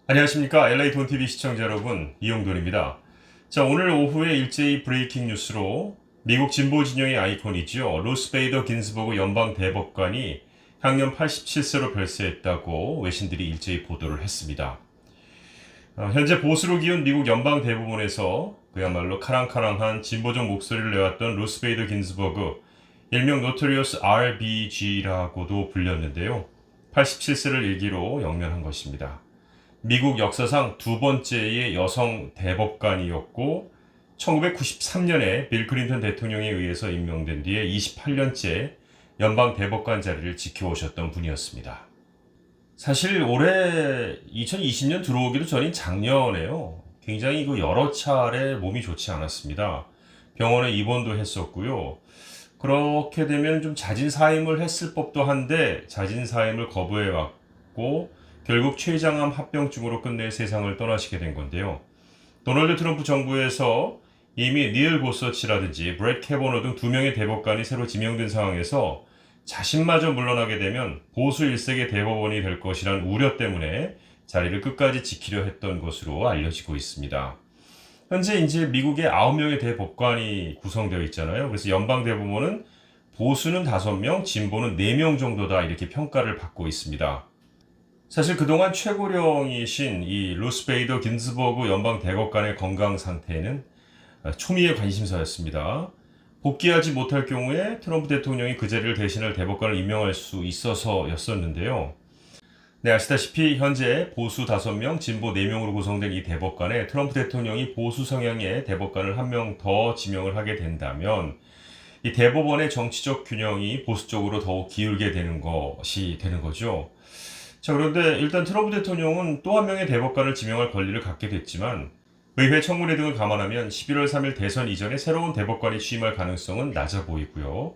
안녕하십니까. LA 돈TV 시청자 여러분, 이용돈입니다. 자, 오늘 오후에 일제히 브레이킹 뉴스로 미국 진보 진영의 아이콘이죠. 루스 베이더 긴스버그 연방 대법관이 향년 87세로 별세했다고 외신들이 일제히 보도를 했습니다. 현재 보수로 기운 미국 연방 대법원에서 그야말로 카랑카랑한 진보적 목소리를 내왔던 루스 베이더 긴스버그, 일명 노토리어스 RBG라고도 불렸는데요. 87세를 일기로 영면한 것입니다. 미국 역사상 두 번째의 여성 대법관이었고 1993년에 빌 클린턴 대통령에 의해서 임명된 뒤에 28년째 연방 대법관 자리를 지켜오셨던 분이었습니다. 사실 올해 2020년 들어오기도 전인 작년에요. 굉장히 여러 차례 몸이 좋지 않았습니다. 병원에 입원도 했었고요. 그렇게 되면 좀 자진사임을 했을 법도 한데 자진사임을 거부해왔고 결국 췌장암 합병증으로 끝내 세상을 떠나시게 된 건데요. 도널드 트럼프 정부에서 이미 닐 고서치라든지 브렛 캐버너 등 두 명의 대법관이 새로 지명된 상황에서 자신마저 물러나게 되면 보수 일색의 대법원이 될 것이란 우려 때문에 자리를 끝까지 지키려 했던 것으로 알려지고 있습니다. 현재 이제 미국에 9명의 대법관이 구성되어 있잖아요. 그래서 연방 대법원은 보수는 5명, 진보는 4명 정도다 이렇게 평가를 받고 있습니다. 사실 그동안 최고령이신 이 루스 베이더 긴스버그 연방 대법관의 건강 상태는 초미의 관심사였습니다. 복귀하지 못할 경우에 트럼프 대통령이 그 자리를 대신할 대법관을 임명할 수 있어서였었는데요. 네, 아시다시피 현재 보수 5명, 진보 4명으로 구성된 이 대법관에 트럼프 대통령이 보수 성향의 대법관을 한 명 더 지명을 하게 된다면 이 대법원의 정치적 균형이 보수 쪽으로 더욱 기울게 되는 것이 되는 거죠. 자, 그런데 일단 트럼프 대통령은 또 한 명의 대법관을 지명할 권리를 갖게 됐지만 의회 청문회 등을 감안하면 11월 3일 대선 이전에 새로운 대법관이 취임할 가능성은 낮아 보이고요.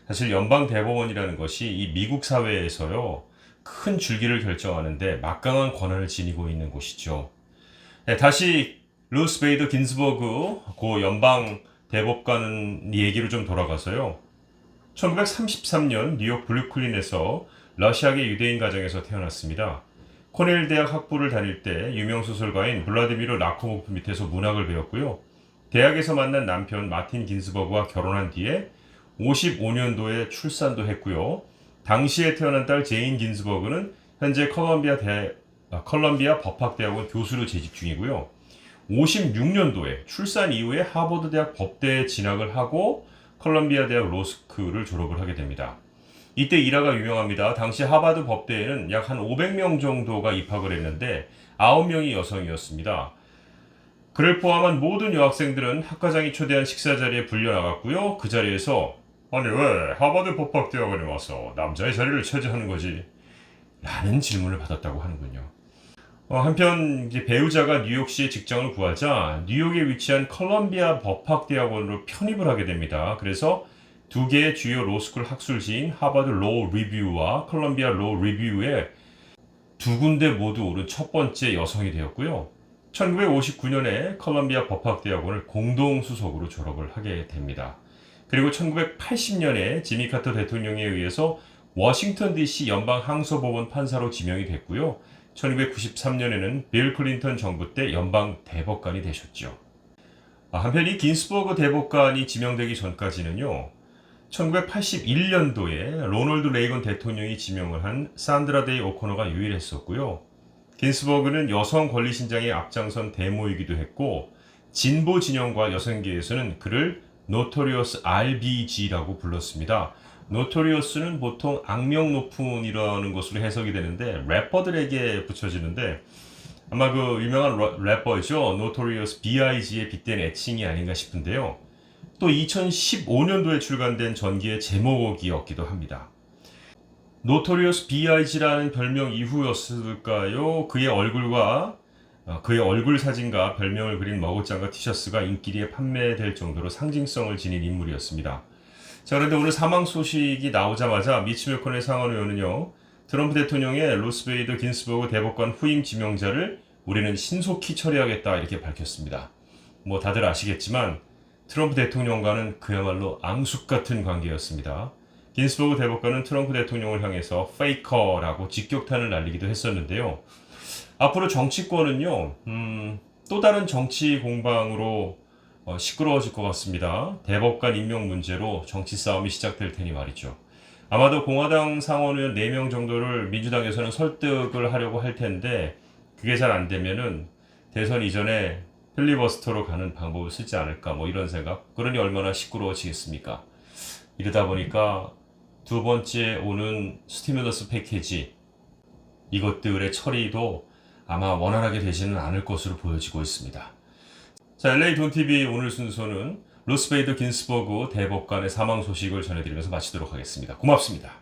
사실 연방 대법원이라는 것이 이 미국 사회에서요, 큰 줄기를 결정하는데 막강한 권한을 지니고 있는 곳이죠. 네, 다시 루스 베이더 긴스버그 고 연방 대법관 얘기로 좀 돌아가서요. 1933년 뉴욕 브루클린에서 러시아계 유대인 가정에서 태어났습니다. 코넬 대학 학부를 다닐 때 유명 소설가인 블라디미르 나코모프 밑에서 문학을 배웠고요. 대학에서 만난 남편 마틴 긴스버그와 결혼한 뒤에 55년도에 출산도 했고요. 당시에 태어난 딸 제인 긴스버그는 현재 컬럼비아 법학대학원 교수로 재직 중이고요. 56년도에 출산 이후에 하버드 대학 법대에 진학을 하고 컬럼비아 대학 로스쿨을 졸업을 하게 됩니다. 이때 일화가 유명합니다. 당시 하버드 법대에는 약 한 500명 정도가 입학을 했는데 9명이 여성이었습니다. 그를 포함한 모든 여학생들은 학과장이 초대한 식사 자리에 불려나갔고요. 그 자리에서 아니 왜 하버드 법학대학원에 와서 남자의 자리를 차지하는 거지? 라는 질문을 받았다고 하는군요. 한편 배우자가 뉴욕시에 직장을 구하자 뉴욕에 위치한 컬럼비아 법학대학원으로 편입을 하게 됩니다. 그래서 두 개의 주요 로스쿨 학술지인 하버드 로 리뷰와 컬럼비아 로 리뷰에 두 군데 모두 오른 첫 번째 여성이 되었고요. 1959년에 컬럼비아 법학대학원을 공동 수석으로 졸업을 하게 됩니다. 그리고 1980년에 지미 카터 대통령에 의해서 워싱턴 DC 연방 항소법원 판사로 지명이 됐고요. 1993년에는 빌 클린턴 정부 때 연방 대법관이 되셨죠. 한편 이 긴스버그 대법관이 지명되기 전까지는요. 1981년도에 로널드 레이건 대통령이 지명을 한 산드라 데이 오코너가 유일했었고요. 긴스버그는 여성 권리 신장의 앞장선 데모이기도 했고 진보 진영과 여성계에서는 그를 노토리어스 RBG라고 불렀습니다. 노토리어스는 보통 악명 높은이라는 것으로 해석이 되는데 래퍼들에게 붙여지는데 아마 그 유명한 래퍼죠. 노토리어스 B.I.G에 빗댄 애칭이 아닌가 싶은데요. 또 2015년도에 출간된 전기의 제목이었기도 합니다. 노토리어스 B.I.G라는 별명 이후였을까요? 그의 얼굴 사진과 별명을 그린 머그잔과 티셔츠가 인기리에 판매될 정도로 상징성을 지닌 인물이었습니다. 자, 그런데 오늘 사망 소식이 나오자마자 미치 매코넬 상원의원은요, 트럼프 대통령의 루스 베이더 긴스버그 대법관 후임 지명자를 우리는 신속히 처리하겠다 이렇게 밝혔습니다. 다들 아시겠지만 트럼프 대통령과는 그야말로 앙숙 같은 관계였습니다. 긴스버그 대법관은 트럼프 대통령을 향해서 페이커라고 직격탄을 날리기도 했었는데요. 앞으로 정치권은요, 또 다른 정치 공방으로 시끄러워질 것 같습니다. 대법관 임명 문제로 정치 싸움이 시작될 테니 말이죠. 아마도 공화당 상원의원 4명 정도를 민주당에서는 설득을 하려고 할 텐데 그게 잘 안 되면은 대선 이전에 필리버스터로 가는 방법을 쓰지 않을까 뭐 이런 생각. 그러니 얼마나 시끄러워지겠습니까? 이러다 보니까 두 번째 오는 스티뮬러스 패키지 이것들의 처리도 아마 원활하게 되지는 않을 것으로 보여지고 있습니다. 자, LA 돈TV 오늘 순서는 루스 베이더 긴스버그 대법관의 사망 소식을 전해드리면서 마치도록 하겠습니다. 고맙습니다.